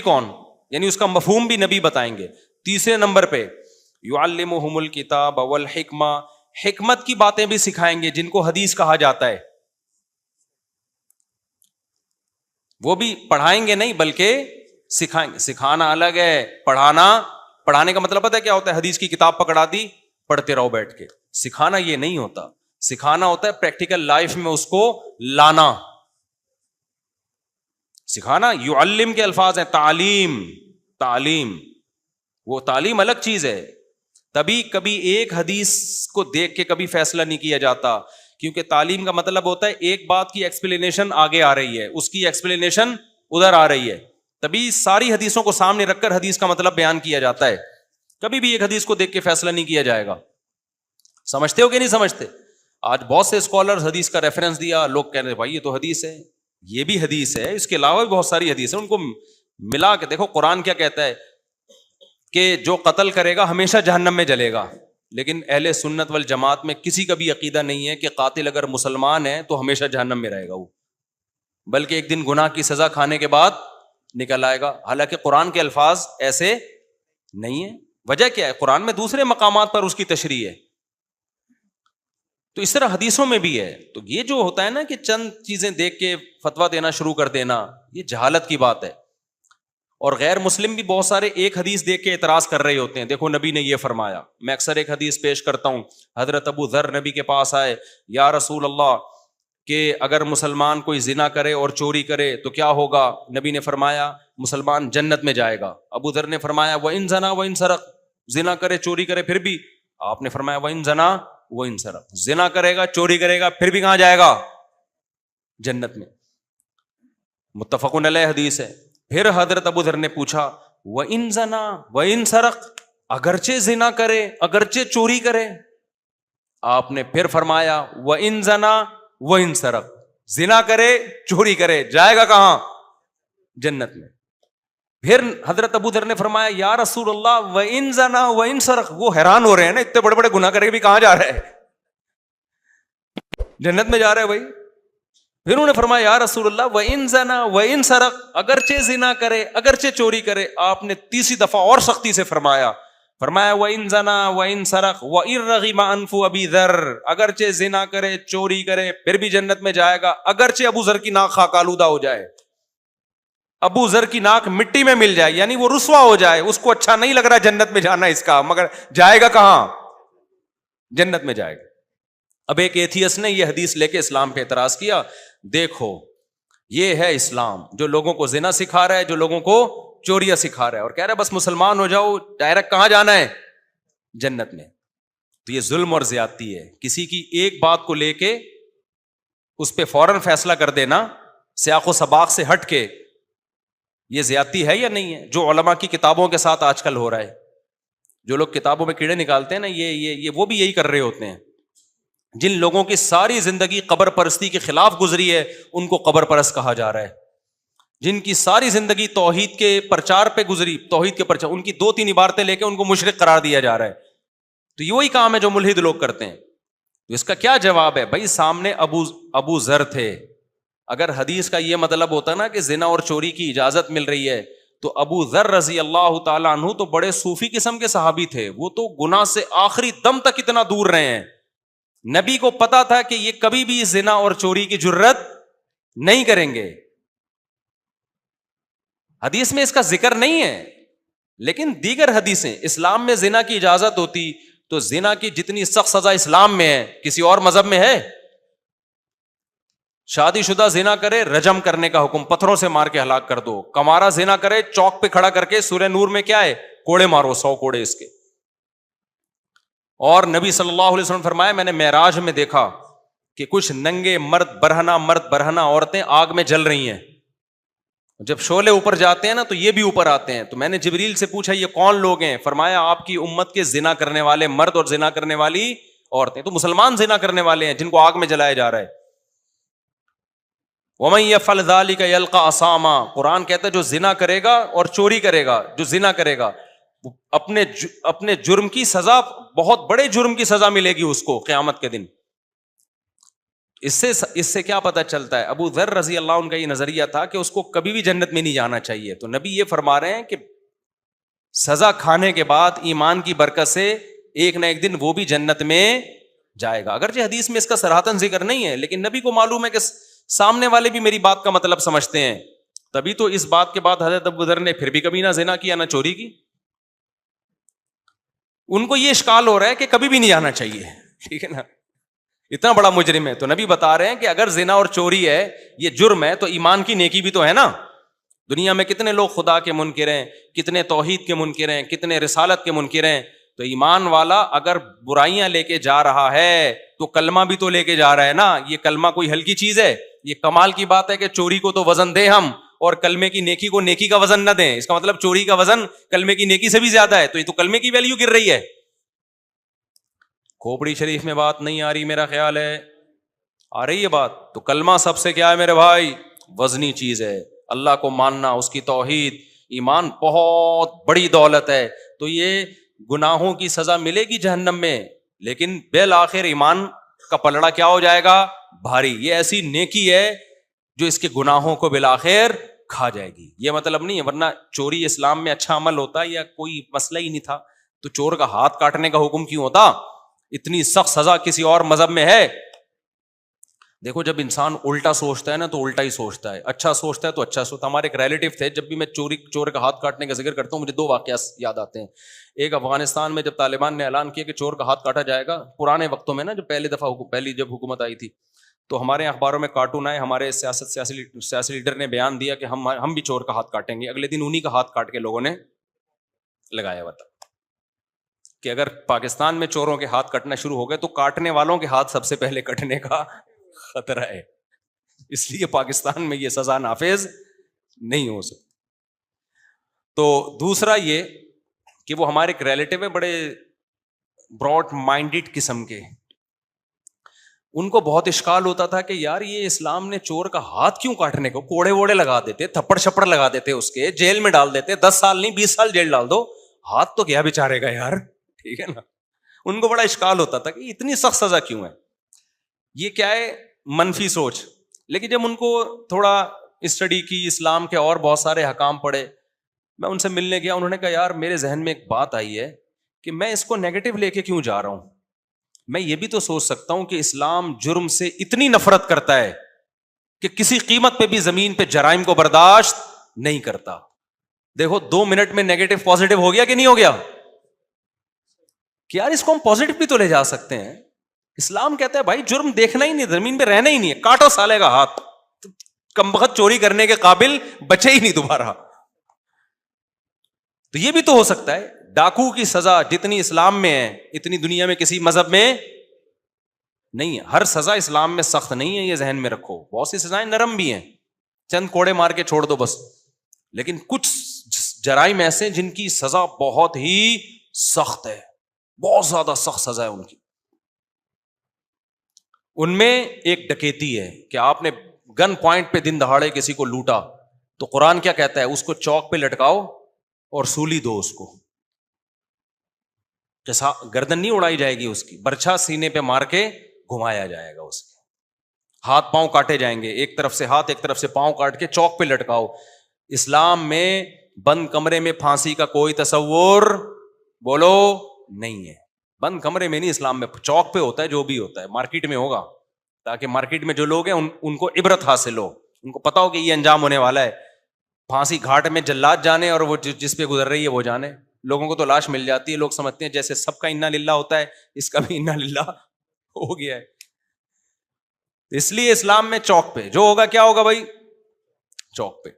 کون, یعنی اس کا مفہوم بھی نبی بتائیں گے. تیسرے نمبر پہ یعلمہم الکتاب والحکمہ, حکمت کی باتیں بھی سکھائیں گے جن کو حدیث کہا جاتا ہے. وہ بھی پڑھائیں گے نہیں بلکہ سکھائیں گے. سکھانا الگ ہے, پڑھانے کا مطلب پتہ ہے کیا ہوتا ہے؟ حدیث کی کتاب پکڑا دی, پڑھتے رہو بیٹھ کے. سکھانا یہ نہیں ہوتا. سکھانا ہوتا ہے پریکٹیکل لائف میں اس کو لانا. سکھانا یعلم کے الفاظ ہیں, تعلیم, وہ تعلیم الگ چیز ہے. تبھی کبھی ایک حدیث کو دیکھ کے کبھی فیصلہ نہیں کیا جاتا, کیونکہ تعلیم کا مطلب ہوتا ہے ایک بات کی ایکسپلینیشن آگے آ رہی ہے, اس کی ایکسپلینیشن ادھر آ رہی ہے, تبھی ساری حدیثوں کو سامنے رکھ کر حدیث کا مطلب بیان کیا جاتا ہے. کبھی بھی ایک حدیث کو دیکھ کے فیصلہ نہیں کیا جائے گا. سمجھتے ہو کہ نہیں سمجھتے؟ آج بہت سے اسکالر حدیث کا ریفرنس دیا, لوگ کہہ رہے ہیں بھائی یہ تو حدیث ہے, یہ بھی حدیث ہے, اس کے علاوہ بھی بہت ساری حدیث ہیں, ان کو ملا کے دیکھو. قرآن کیا کہتا ہے کہ جو قتل کرے گا ہمیشہ جہنم میں جلے گا, لیکن اہل سنت والجماعت میں کسی کا بھی عقیدہ نہیں ہے کہ قاتل اگر مسلمان ہے تو ہمیشہ جہنم میں رہے گا وہ, بلکہ ایک دن گناہ کی سزا کھانے کے بعد نکل آئے گا. حالانکہ قرآن کے الفاظ ایسے نہیں ہیں. وجہ کیا ہے؟ قرآن میں دوسرے مقامات پر اس کی تشریح ہے. تو اس طرح حدیثوں میں بھی ہے. تو یہ جو ہوتا ہے نا کہ چند چیزیں دیکھ کے فتویٰ دینا شروع کر دینا, یہ جہالت کی بات ہے. اور غیر مسلم بھی بہت سارے ایک حدیث دیکھ کے اعتراض کر رہے ہوتے ہیں, دیکھو نبی نے یہ فرمایا. میں اکثر ایک حدیث پیش کرتا ہوں, حضرت ابو ذر نبی کے پاس آئے, یا رسول اللہ کہ اگر مسلمان کوئی زنا کرے اور چوری کرے تو کیا ہوگا؟ نبی نے فرمایا مسلمان جنت میں جائے گا. ابو ذر نے فرمایا وَإِن زَنَا وَإِن سَرَقَ, زنا کرے چوری کرے پھر بھی؟ آپ نے فرمایا وَإِن زَنَا وَإِن سَرَقَ, زنا کرے گا چوری کرے گا پھر بھی کہاں جائے گا؟ جنت میں. متفقن علیہ حدیث ہے. پھر حضرت ابو ذر نے پوچھا وَإِن زَنَا وَإِن سَرَقَ, اگرچہ زنا کرے اگرچہ چوری کرے؟ آپ نے پھر فرمایا وَإِن زَنَا وَإِن سَرَقَ, زنا کرے چوری کرے جائے گا کہاں؟ جنت میں. پھر حضرت ابو ذر نے فرمایا یا رسول اللہ وَإِن زَنَا وَإِن سَرَقَ, وہ حیران ہو رہے ہیں نا, اتنے بڑے بڑے گناہ کرے بھی کہاں جا رہے ہیں؟ جنت میں جا رہے ہیں بھائی. پھر انہوں نے فرمایا یا رسول اللہ وَإِن زَنَا وَإِن سَرَقَ, اگرچہ زنا کرے اگرچہ چوری کرے. آپ نے تیسری دفعہ اور سختی سے فرمایا وَإِن زَنَا وَإِن سَرَقَ وَإِن رَغِمَ أَنْفُ أَبِي ذَرٍ, اگرچہ زنا کرے چوری کرے پھر بھی جنت میں جائے گا, اگرچہ ابو ذر کی ناک خاک آلودہ ہو جائے, ابو ذر کی ناک مٹی میں مل جائے, یعنی وہ رسوا ہو جائے, اس کو اچھا نہیں لگ رہا جنت میں جانا اس کا, مگر جائے گا کہاں؟ جنت میں جائے گا. اب ایک ایتھیس نے یہ حدیث لے کے اسلام پہ اعتراض کیا, دیکھو یہ ہے اسلام جو لوگوں کو زنا سکھا رہا ہے, جو لوگوں کو چوریاں سکھا رہا ہے, اور کہہ رہا ہے بس مسلمان ہو جاؤ ڈائریکٹ کہاں جانا ہے؟ جنت میں. تو یہ ظلم اور زیادتی ہے. کسی کی ایک بات کو لے کے اس پہ فوراً فیصلہ کر دینا سیاق و سباق سے ہٹ کے, یہ زیادتی ہے یا نہیں ہے؟ جو علماء کی کتابوں کے ساتھ آج کل ہو رہا ہے, جو لوگ کتابوں میں کیڑے نکالتے ہیں نا, یہ وہ بھی یہی کر رہے ہوتے ہیں. جن لوگوں کی ساری زندگی قبر پرستی کے خلاف گزری ہے ان کو قبر پرست کہا جا رہا ہے. جن کی ساری زندگی توحید کے پرچار پہ گزری, توحید کے پرچار, ان کی 2-3 عبارتیں لے کے ان کو مشرک قرار دیا جا رہا ہے. تو یہ وہی کام ہے جو ملحد لوگ کرتے ہیں. تو اس کا کیا جواب ہے؟ بھائی سامنے ابو ذر تھے. اگر حدیث کا یہ مطلب ہوتا نا کہ زنا اور چوری کی اجازت مل رہی ہے تو ابو ذر رضی اللہ تعالیٰ عنہ تو بڑے صوفی قسم کے صحابی تھے, وہ تو گناہ سے آخری دم تک اتنا دور رہے ہیں. نبی کو پتا تھا کہ یہ کبھی بھی زنا اور چوری کی جرت نہیں کریں گے. حدیث میں اس کا ذکر نہیں ہے, لیکن دیگر حدیثیں, اسلام میں زنا کی اجازت ہوتی تو زنا کی جتنی سخت سزا اسلام میں ہے کسی اور مذہب میں ہے؟ شادی شدہ زنا کرے رجم کرنے کا حکم, پتھروں سے مار کے ہلاک کر دو. کمارا زنا کرے چوک پہ کھڑا کر کے سورہ نور میں کیا ہے, کوڑے مارو 100 کوڑے اس کے. اور نبی صلی اللہ علیہ وسلم فرمایا میں نے معراج میں دیکھا کہ کچھ ننگے مرد برہنہ عورتیں آگ میں جل رہی ہیں. جب شعلے اوپر جاتے ہیں نا تو یہ بھی اوپر آتے ہیں. تو میں نے جبریل سے پوچھا یہ کون لوگ ہیں؟ فرمایا آپ کی امت کے زنا کرنے والے مرد اور زنا کرنے والی عورتیں. تو مسلمان زنا کرنے والے ہیں جن کو آگ میں جلایا جا رہا ہے. وَمَن يَفْعَلْ ذَلِكَ يَلْقَ أَثَامًا, قرآن کہتا ہے جو زنا کرے گا اور چوری کرے گا, جو زنا کرے گا اپنے جرم کی سزا, بہت بڑے جرم کی سزا ملے گی اس کو قیامت کے دن. اس سے کیا پتہ چلتا ہے؟ ابو ذر رضی اللہ عنہ کا یہ نظریہ تھا کہ اس کو کبھی بھی جنت میں نہیں جانا چاہیے. تو نبی یہ فرما رہے ہیں کہ سزا کھانے کے بعد ایمان کی برکت سے ایک نہ ایک دن وہ بھی جنت میں جائے گا. اگرچہ حدیث میں اس کا صراحتاً ذکر نہیں ہے, لیکن نبی کو معلوم ہے کہ سامنے والے بھی میری بات کا مطلب سمجھتے ہیں. تبھی تو اس بات کے بعد حضرت ابو ذر نے پھر بھی کبھی نہ زنا کیا نہ چوری کی. ان کو یہ اشکال ہو رہا ہے کہ کبھی بھی نہیں آنا چاہیے, ٹھیک ہے نا, اتنا بڑا مجرم ہے. تو نبی بتا رہے ہیں کہ اگر زنا اور چوری ہے, یہ جرم ہے, تو ایمان کی نیکی بھی تو ہے نا. دنیا میں کتنے لوگ خدا کے منکر ہیں, کتنے توحید کے منکر ہیں, کتنے رسالت کے منکر ہیں. تو ایمان والا اگر برائیاں لے کے جا رہا ہے تو کلمہ بھی تو لے کے جا رہا ہے نا. یہ کلمہ کوئی ہلکی چیز ہے؟ یہ کمال کی بات ہے کہ چوری کو تو وزن دیں ہم, اور کلمے کی نیکی کو نیکی کا وزن نہ دیں. اس کا مطلب چوری کا وزن کلمے کی نیکی سے بھی زیادہ ہے. تو یہ تو کلمے کی ویلیو گر رہی ہے. کھوپڑی شریف میں بات نہیں آ رہی, میرا خیال ہے آ رہی ہے بات. تو کلمہ سب سے کیا ہے میرے بھائی؟ وزنی چیز ہے. اللہ کو ماننا, اس کی توحید, ایمان بہت بڑی دولت ہے. تو یہ گناہوں کی سزا ملے گی جہنم میں, لیکن بالآخر ایمان کا پلڑا کیا ہو جائے گا؟ بھاری. یہ ایسی نیکی ہے جو اس کے گناہوں کو بالآخر کھا جائے گی. یہ مطلب نہیں ہے, ورنہ چوری اسلام میں اچھا عمل ہوتا یا کوئی مسئلہ ہی نہیں تھا تو چور کا ہاتھ کاٹنے کا حکم کیوں ہوتا؟ اتنی سخت سزا کسی اور مذہب میں ہے؟ دیکھو, جب انسان الٹا سوچتا ہے نا تو الٹا ہی سوچتا ہے, اچھا سوچتا ہے تو اچھا سوچتا. ہمارے ایک ریلیٹیو تھے, جب بھی میں چور کا ہاتھ کاٹنے کا ذکر کرتا ہوں مجھے دو واقعات یاد آتے ہیں. ایک افغانستان میں جب طالبان نے اعلان کیا کہ چور کا ہاتھ کاٹا جائے گا, پرانے وقتوں میں نا, جب پہلی جب حکومت آئی تھی, تو ہمارے اخباروں میں کارٹون آئے, ہمارے سیاسی لیڈر نے بیان دیا کہ ہم بھی چور کا ہاتھ کاٹیں گے. اگلے دن انہی کا ہاتھ کاٹ کے لوگوں نے لگایا ہوا تھا کہ اگر پاکستان میں چوروں کے ہاتھ کٹنا شروع ہو گئے تو کاٹنے والوں کے ہاتھ سب سے پہلے کٹنے کا خطرہ ہے. اس لیے پاکستان میں یہ سزا نافذ نہیں ہو سکتی. تو دوسرا یہ کہ وہ ہمارے ایک ریلیٹیو ہے, بڑے براڈ مائنڈیڈ قسم کے. ان کو بہت اشکال ہوتا تھا کہ یار یہ اسلام نے چور کا ہاتھ کیوں کاٹنے کو, کوڑے ووڑے لگا دیتے, تھپڑ چھپڑ لگا دیتے, اس کے جیل میں ڈال دیتے, 10 سال نہیں 20 سال جیل ڈال دو, ہاتھ تو کیا بیچارے گا یار, ٹھیک ہے نا. ان کو بڑا اشکال ہوتا تھا کہ اتنی سخت سزا کیوں ہے. یہ کیا ہے؟ منفی سوچ. لیکن جب ان کو تھوڑا اسٹڈی کی, اسلام کے اور بہت سارے حکام پڑھے, میں ان سے ملنے گیا, انہوں نے کہا یار میرے ذہن میں ایک بات آئی ہے کہ میں اس کو نیگیٹو لے کے کیوں جا رہا ہوں. میں یہ بھی تو سوچ سکتا ہوں کہ اسلام جرم سے اتنی نفرت کرتا ہے کہ کسی قیمت پہ بھی زمین پہ جرائم کو برداشت نہیں کرتا. دیکھو 2 منٹ میں نیگیٹو پازیٹو ہو گیا کہ نہیں ہو گیا؟ کہ یار اس کو ہم پازیٹو بھی تو لے جا سکتے ہیں. اسلام کہتا ہے بھائی جرم دیکھنا ہی نہیں, زمین پہ رہنا ہی نہیں ہے, کاٹو سالے کا ہاتھ, کم بخت چوری کرنے کے قابل بچے ہی نہیں دوبارہ. تو یہ بھی تو ہو سکتا ہے. ڈاکو کی سزا جتنی اسلام میں ہے اتنی دنیا میں کسی مذہب میں نہیں ہے. ہر سزا اسلام میں سخت نہیں ہے, یہ ذہن میں رکھو. بہت سی سزائیں نرم بھی ہیں, چند کوڑے مار کے چھوڑ دو بس. لیکن کچھ جرائم ایسے جن کی سزا بہت ہی سخت ہے, بہت زیادہ سخت سزا ہے ان کی. ان میں ایک ڈکیتی ہے کہ آپ نے گن پوائنٹ پہ دن دہاڑے کسی کو لوٹا, تو قرآن کیا کہتا ہے؟ اس کو چوک پہ لٹکاؤ اور سولی دو اس کو. جیسا گردن نہیں اڑائی جائے گی اس کی, برچھا سینے پہ مار کے گھمایا جائے گا اس کے. ہاتھ پاؤں کاٹے جائیں گے, ایک طرف سے ہاتھ ایک طرف سے پاؤں کاٹ کے چوک پہ لٹکاؤ. اسلام میں بند کمرے میں پھانسی کا کوئی تصور بولو نہیں ہے. بند کمرے میں نہیں, اسلام میں چوک پہ ہوتا ہے. جو بھی ہوتا ہے مارکیٹ میں ہوگا, تاکہ مارکیٹ میں جو لوگ ہیں ان کو عبرت حاصل ہو, ان کو پتا ہو کہ یہ انجام ہونے والا ہے. پھانسی گھاٹ میں جلاد جانے اور وہ جس پہ گزر رہی ہے وہ جانے. لوگوں کو تو لاش مل جاتی ہے, لوگ سمجھتے ہیں جیسے سب کا انا للہ ہوتا ہے, اس کا بھی انا للہ ہو گیا ہے. اس لیے اسلام میں چوک پہ جو ہوگا کیا ہوگا بھائی؟ چوک پہ.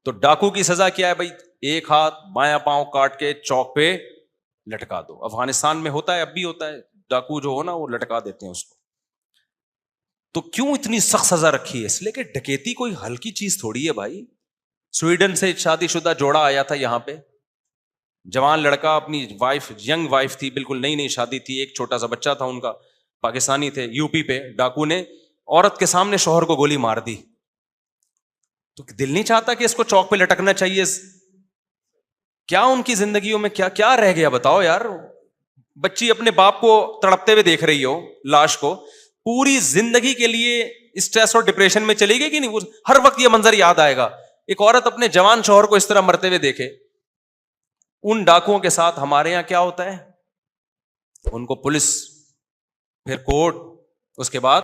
تو ڈاکو کی سزا کیا ہے بھائی؟ ایک ہاتھ بایاں پاؤں کاٹ کے چوک پہ لٹکا دو. افغانستان میں ہوتا ہے, اب بھی ہوتا ہے, ڈاکو جو ہو نا وہ لٹکا دیتے ہیں اس کو. تو کیوں اتنی سخت سزا رکھی ہے؟ اس لیے کہ ڈکیتی کوئی ہلکی چیز تھوڑی ہے بھائی. سویڈن سے شادی شدہ جوڑا آیا تھا یہاں پہ, جوان لڑکا, اپنی وائف, ینگ وائف تھی, بالکل نئی نئی شادی تھی, ایک چھوٹا سا بچہ تھا ان کا, پاکستانی تھے. یو پی پہ ڈاکو نے عورت کے سامنے شوہر کو گولی مار دی. تو دل نہیں چاہتا کہ اس کو چوک پہ لٹکنا چاہیے؟ کیا ان کی زندگیوں میں کیا کیا رہ گیا بتاؤ یار. بچی اپنے باپ کو تڑپتے ہوئے دیکھ رہی ہو, لاش کو, پوری زندگی کے لیے اسٹریس اور ڈپریشن میں چلی گئی کہ نہیں, ہر وقت یہ منظر یاد آئے گا. ایک عورت اپنے جوان شوہر کو اس طرح مرتے ہوئے دیکھے. ان ڈاکوؤں کے ساتھ ہمارے یہاں کیا ہوتا ہے, ان کو پولیس, پھر کورٹ, اس کے بعد